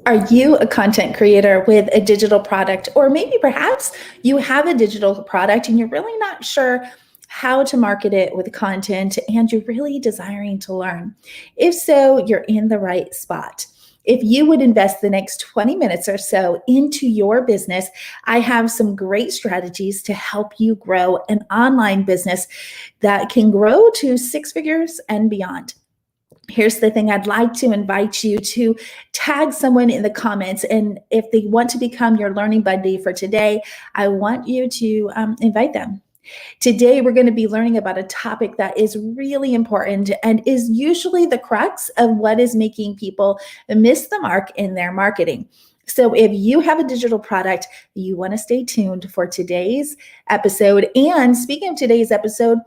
Are you a content creator with a digital product? Or maybe perhaps you have a digital product and you're really not sure how to market it with content and you're really desiring to learn. If so, you're in the right spot. If you would invest the next 20 minutes or so into your business, I have some great strategies to help you grow an online business that can grow to six figures and beyond. Here's the thing. I'd like to invite you to tag someone in the comments. And if they want to become your learning buddy for today, I want you to invite them. Today, we're going to be learning about a topic that is really important and is usually the crux of what is making people miss the mark in their marketing. So if you have a digital product, you want to stay tuned for today's episode. And speaking of today's episode,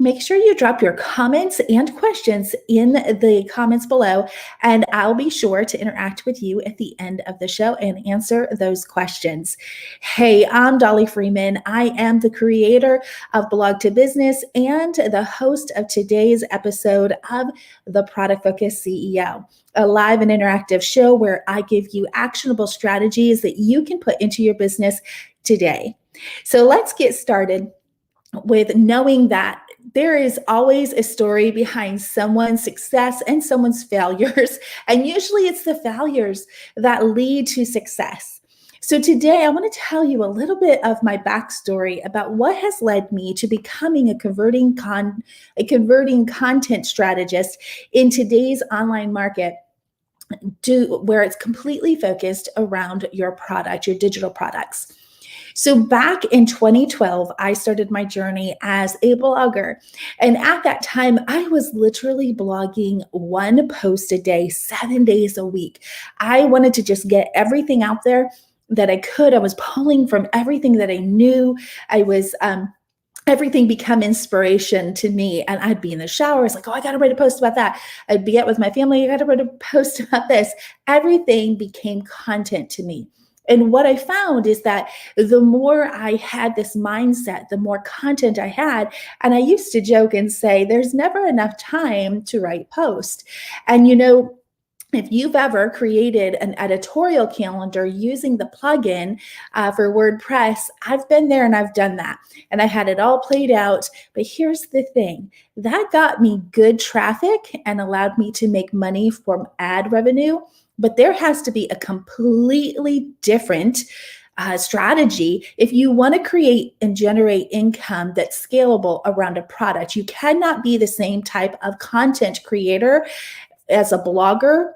make sure you drop your comments and questions in the comments below, and I'll be sure to interact with you at the end of the show and answer those questions. Hey, I'm Dollie Freeman. I am the creator of Blog to Business and the host of today's episode of The Product Focused CEO, a live and interactive show where I give you actionable strategies that you can put into your business today. So let's get started with knowing that there is always a story behind someone's success and someone's failures. And usually it's the failures that lead to success. So today I want to tell you a little bit of my backstory about what has led me to becoming a converting content strategist in today's online market, where it's completely focused around your product, your digital products. So back in 2012, I started my journey as a blogger. And at that time, I was literally blogging one post a day, 7 days a week. I wanted to just get everything out there that I could. I was pulling from everything that I knew. I was everything become inspiration to me. And I'd be in the shower. I was like, oh, I got to write a post about that. I'd be out with my family. I got to write a post about this. Everything became content to me. And what I found is that the more I had this mindset, the more content I had. And I used to joke and say, there's never enough time to write post. And if you've ever created an editorial calendar using the plugin for WordPress, I've been there and I've done that. And I had it all played out. But here's the thing. That got me good traffic and allowed me to make money from ad revenue. But there has to be a completely different strategy if you want to create and generate income that's scalable around a product. You cannot be the same type of content creator as a blogger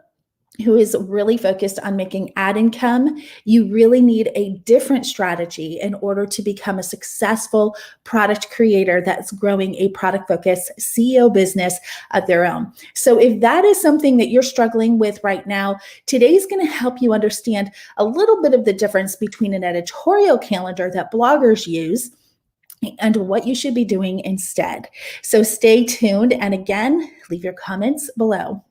who is really focused on making ad income. You really need a different strategy in order to become a successful product creator that's growing a product-focused CEO business of their own. So if that is something that you're struggling with right now, today's going to help you understand a little bit of the difference between an editorial calendar that bloggers use and what you should be doing instead. So stay tuned. And again, leave your comments below.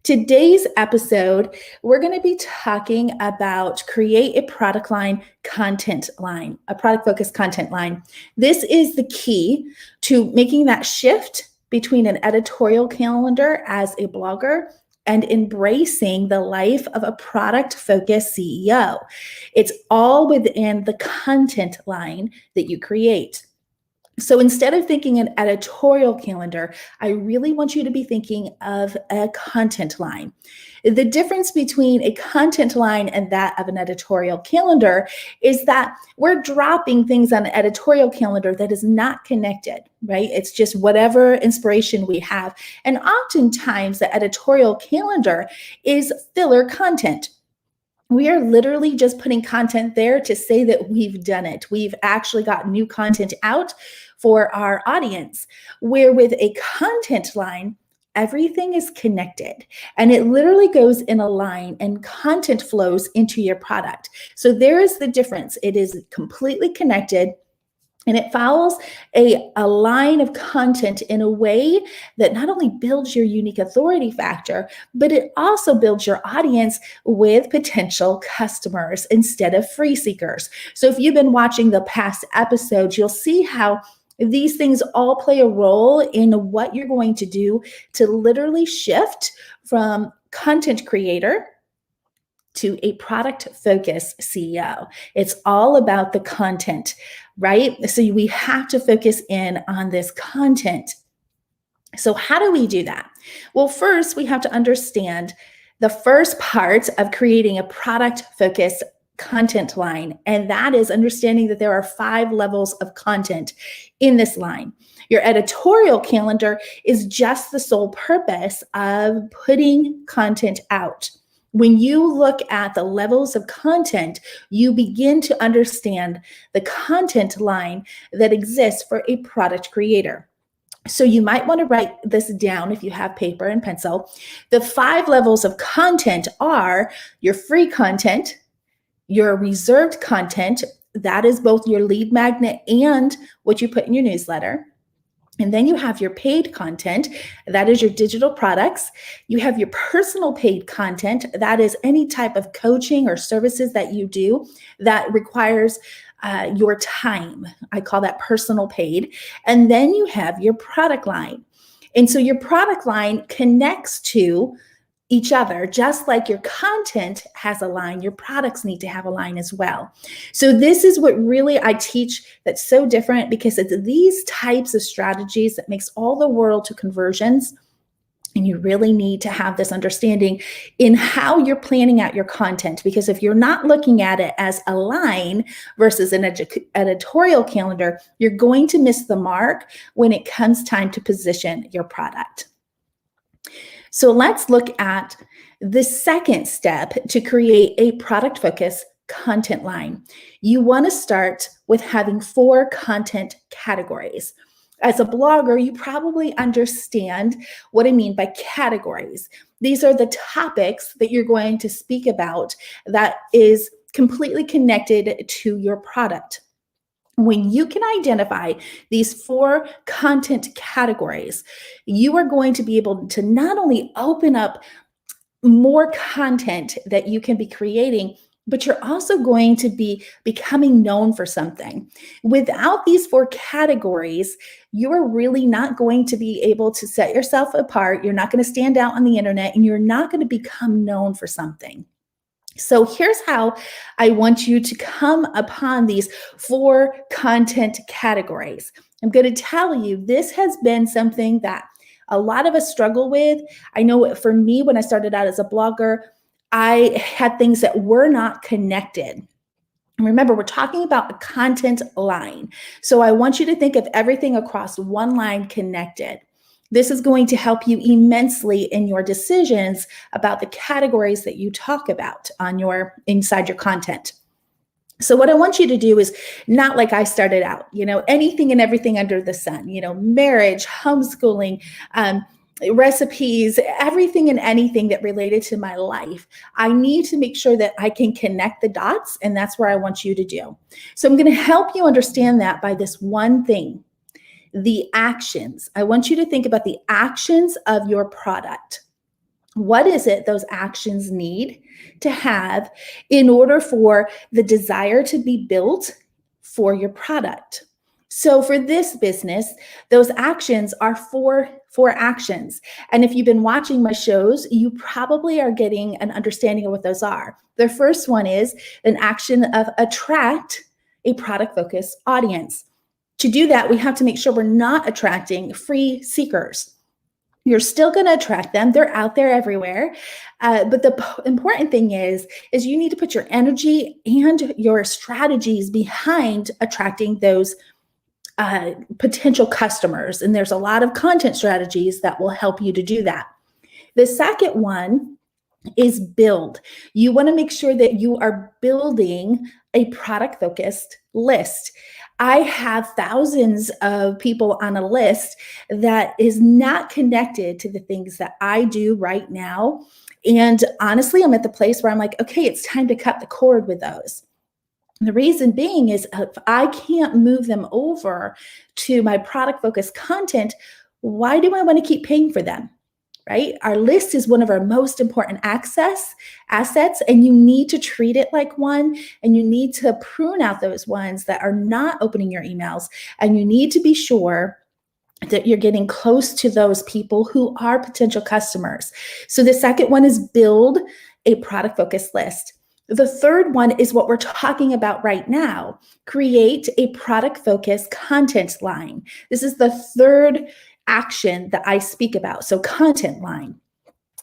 Today's episode, we're going to be talking about create a product line content line, a product focused content line. This is the key to making that shift between an editorial calendar as a blogger and embracing the life of a product focused CEO. It's all within the content line that you create. So instead of thinking an editorial calendar, I really want you to be thinking of a content line. The difference between a content line and that of an editorial calendar is that we're dropping things on an editorial calendar that is not connected, right? It's just whatever inspiration we have. And oftentimes the editorial calendar is filler content. We are literally just putting content there to say that we've done it. We've actually got new content out for our audience, where with a content line, everything is connected and it literally goes in a line and content flows into your product. So there is the difference. It is completely connected. And it follows a line of content in a way that not only builds your unique authority factor, but it also builds your audience with potential customers instead of free seekers. So if you've been watching the past episodes, you'll see how these things all play a role in what you're going to do to literally shift from content creator to a product focused CEO. It's all about the content, right? So we have to focus in on this content. So how do we do that? Well, first, we have to understand the first part of creating a product focused content line, and that is understanding that there are 5 levels of content in this line. Your editorial calendar is just the sole purpose of putting content out. When you look at the levels of content, you begin to understand the content line that exists for a product creator. So you might want to write this down if you have paper and pencil. The 5 levels of content are your free content, your reserved content, that is both your lead magnet and what you put in your newsletter. And then you have your paid content, that is your digital products. You have your personal paid content, that is any type of coaching or services that you do that requires your time. I call that personal paid. And then you have your product line. And so your product line connects to each other, just like your content has a line, your products need to have a line as well. So this is what really I teach that's so different, because it's these types of strategies that makes all the world to conversions. And you really need to have this understanding in how you're planning out your content, because if you're not looking at it as a line versus an editorial calendar, you're going to miss the mark when it comes time to position your product. So let's look at the second step to create a product focused content line. You want to start with having 4 content categories. As a blogger, you probably understand what I mean by categories. These are the topics that you're going to speak about that is completely connected to your product. When you can identify these 4 content categories, you are going to be able to not only open up more content that you can be creating, but you're also going to be becoming known for something. Without these 4 categories, you're really not going to be able to set yourself apart. You're not going to stand out on the internet, and you're not going to become known for something. So here's how I want you to come upon these 4 content categories. I'm going to tell you, this has been something that a lot of us struggle with. I know for me, when I started out as a blogger, I had things that were not connected. Remember, we're talking about a content line. So I want you to think of everything across one line connected. This is going to help you immensely in your decisions about the categories that you talk about on inside your content. So what I want you to do is not like I started out, anything and everything under the sun, marriage, homeschooling, recipes, everything and anything that related to my life. I need to make sure that I can connect the dots, and that's where I want you to do. So I'm going to help you understand that by this one thing. The actions. I want you to think about the actions of your product. What is it those actions need to have in order for the desire to be built for your product? So for this business, those actions are four actions. And if you've been watching my shows, you probably are getting an understanding of what those are. The first one is an action of attract a product-focused audience. To do that, we have to make sure we're not attracting free seekers. You're still going to attract them. They're out there everywhere. But the important thing is you need to put your energy and your strategies behind attracting those potential customers. And there's a lot of content strategies that will help you to do that. The second one is build. You want to make sure that you are building a product-focused list. I have thousands of people on a list that is not connected to the things that I do right now. And honestly, I'm at the place where I'm like, okay, it's time to cut the cord with those. And the reason being is if I can't move them over to my product-focused content, why do I want to keep paying for them? Right? Our list is one of our most important assets, and you need to treat it like one, and you need to prune out those ones that are not opening your emails, and you need to be sure that you're getting close to those people who are potential customers. So the second one is build a product focused list. The third one is what we're talking about right now. Create a product focused content line. This is the third action that I speak about. So content line.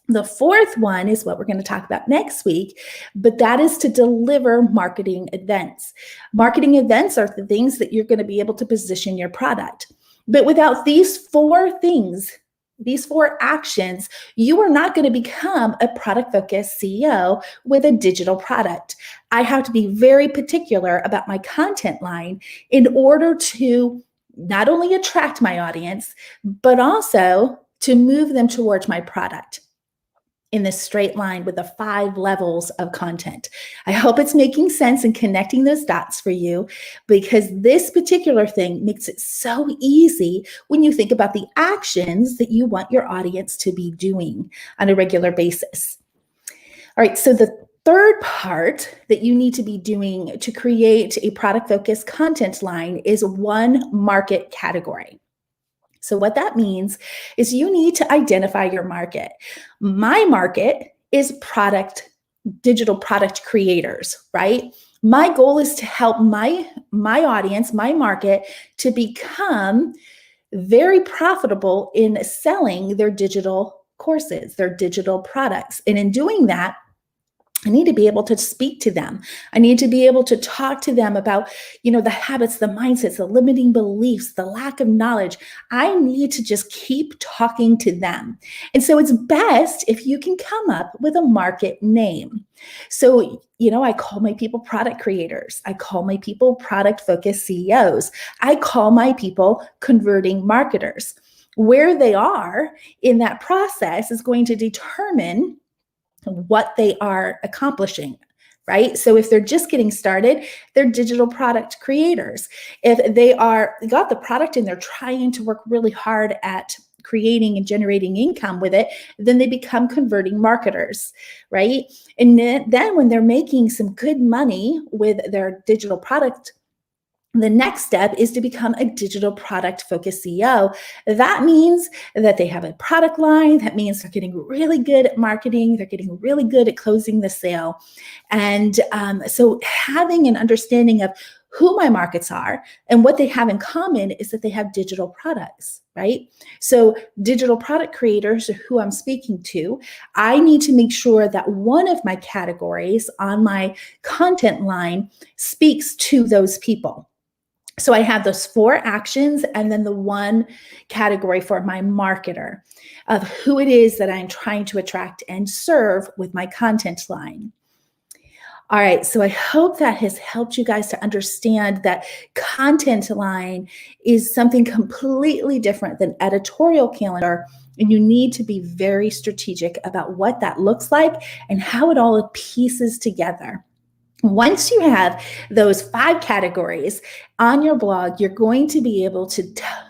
The fourth one is what we're going to talk about next week, but that is to deliver marketing events. Marketing events are the things that you're going to be able to position your product. But without these four things, these four actions, you are not going to become a product-focused CEO with a digital product. I have to be very particular about my content line in order to not only attract my audience, but also to move them towards my product in this straight line with the 5 levels of content. I hope it's making sense and connecting those dots for you, because this particular thing makes it so easy when you think about the actions that you want your audience to be doing on a regular basis. All right, so the third part that you need to be doing to create a product-focused content line is one market category. So what that means is you need to identify your market. My market is digital product creators, right? My goal is to help my audience, my market, to become very profitable in selling their digital courses, their digital products. And in doing that, I need to be able to speak to them. I need to be able to talk to them about, the habits, the mindsets, the limiting beliefs, the lack of knowledge. I need to just keep talking to them. And so it's best if you can come up with a market name. So, I call my people product creators. I call my people product focused CEOs. I call my people converting marketers. Where they are in that process is going to determine what they are accomplishing, right? So if they're just getting started, they're digital product creators. If they got the product and they're trying to work really hard at creating and generating income with it, then they become converting marketers, right? And then when they're making some good money with their digital product, the next step is to become a digital product focused CEO. That means that they have a product line. That means they're getting really good at marketing. They're getting really good at closing the sale. And so having an understanding of who my markets are and what they have in common is that they have digital products, right? So digital product creators are who I'm speaking to. I need to make sure that one of my categories on my content line speaks to those people. So I have those 4 actions and then the one category for my marketer of who it is that I'm trying to attract and serve with my content line. All right, so I hope that has helped you guys to understand that content line is something completely different than editorial calendar, and you need to be very strategic about what that looks like and how it all pieces together. Once you have those 5 categories on your blog, you're going to be able to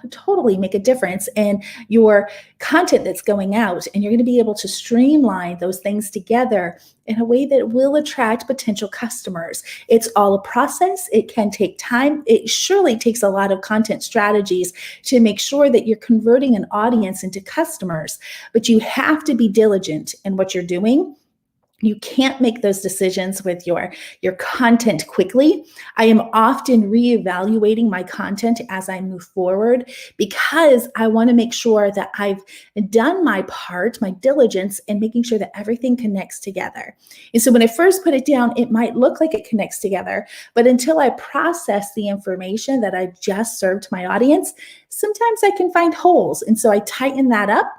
totally make a difference in your content that's going out, and you're going to be able to streamline those things together in a way that will attract potential customers. It's all a process. It can take time. It surely takes a lot of content strategies to make sure that you're converting an audience into customers, but you have to be diligent in what you're doing. You can't make those decisions with your content quickly. I am often reevaluating my content as I move forward because I want to make sure that I've done my part, my diligence in making sure that everything connects together. And so when I first put it down, it might look like it connects together, but until I process the information that I just served my audience, sometimes I can find holes. And so I tighten that up.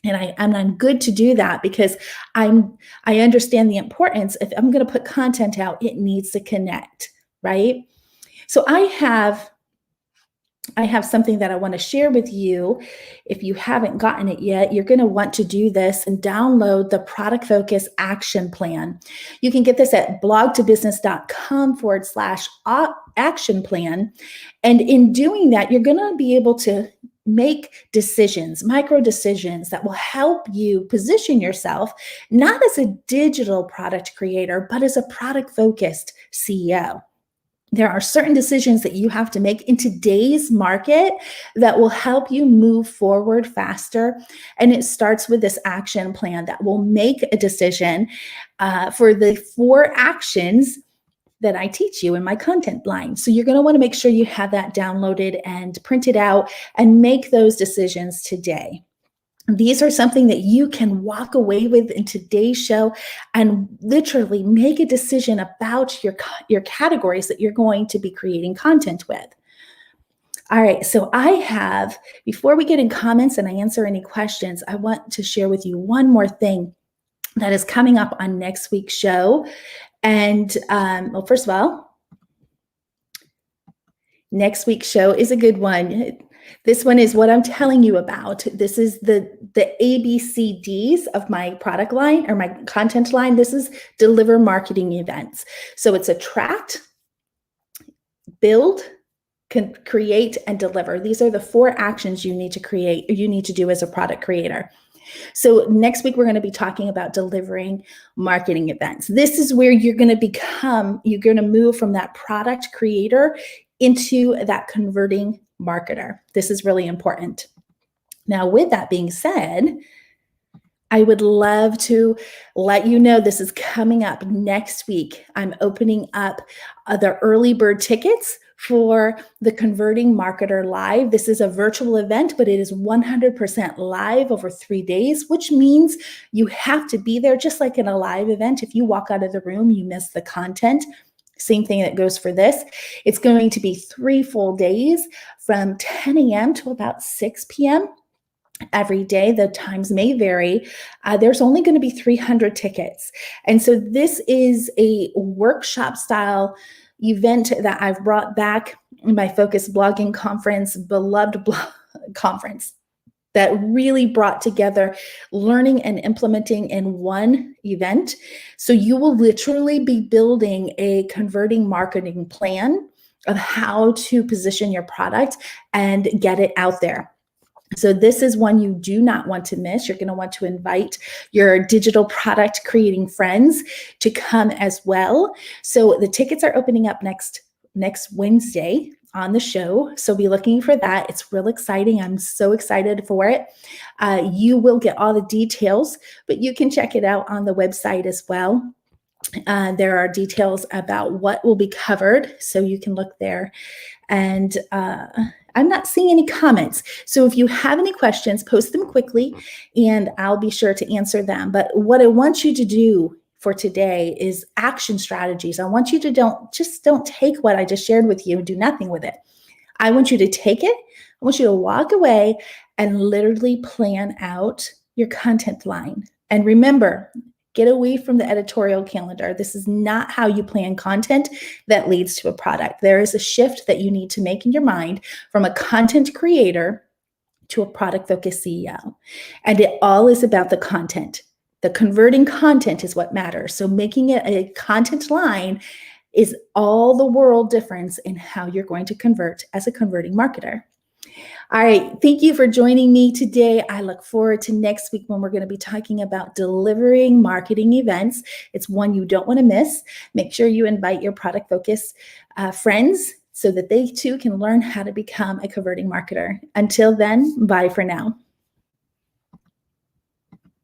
And I'm good to do that because I understand the importance. If I'm going to put content out, it needs to connect, right? So I have something that I want to share with you. If you haven't gotten it yet, you're going to want to do this and download the Product Focus Action Plan. You can get this at blogtobusiness.com/action plan. And in doing that, you're going to be able to make decisions, micro decisions that will help you position yourself, not as a digital product creator, but as a product focused CEO. There are certain decisions that you have to make in today's market that will help you move forward faster. And it starts with this action plan that will make a decision for the 4 actions that I teach you in my content line. So you're going to want to make sure you have that downloaded and printed out and make those decisions today. These are something that you can walk away with in today's show and literally make a decision about your categories that you're going to be creating content with. All right, so before we get in comments and I answer any questions, I want to share with you one more thing that is coming up on next week's show. And well, first of all, next week's show is a good one. This one is what I'm telling you about. This is the ABCDs of my product line or my content line. This is deliver marketing events. So it's attract, build, create, and deliver. These are the 4 actions you need to do as a product creator. So next week, we're going to be talking about delivering marketing events. This is where you're going to move from that product creator into that converting marketer. This is really important. Now, with that being said, I would love to let you know this is coming up next week. I'm opening up the early bird tickets for the Converting Marketer Live. This is a virtual event, but it is 100% live over 3 days, which means you have to be there just like in a live event. If you walk out of the room, you miss the content. Same thing that goes for this. It's going to be 3 full days from 10 a.m. to about 6 p.m. every day. The times may vary. There's only going to be 300 tickets. And so this is a workshop style event that I've brought back in my Focus Blogging Conference, beloved conference, that really brought together learning and implementing in one event. So you will literally be building a converting marketing plan of how to position your product and get it out there. So this is one you do not want to miss. You're going to want to invite your digital product creating friends to come as well. So the tickets are opening up next Wednesday on the show. So be looking for that. It's real exciting. I'm so excited for it. You will get all the details, but you can check it out on the website as well. There are details about what will be covered, so you can look there. And I'm not seeing any comments. So if you have any questions, post them quickly and I'll be sure to answer them. But what I want you to do for today is action strategies. I want you to don't take what I just shared with you and do nothing with it. I want you to take it. I want you to walk away and literally plan out your content line. And remember, get away from the editorial calendar. This is not how you plan content that leads to a product. There is a shift that you need to make in your mind from a content creator to a product-focused CEO. And it all is about the content. The converting content is what matters. So making it a content line is all the world difference in how you're going to convert as a converting marketer. All right. Thank you for joining me today. I look forward to next week when we're going to be talking about delivering marketing events. It's one you don't want to miss. Make sure you invite your product focused friends so that they too can learn how to become a converting marketer. Until then, bye for now.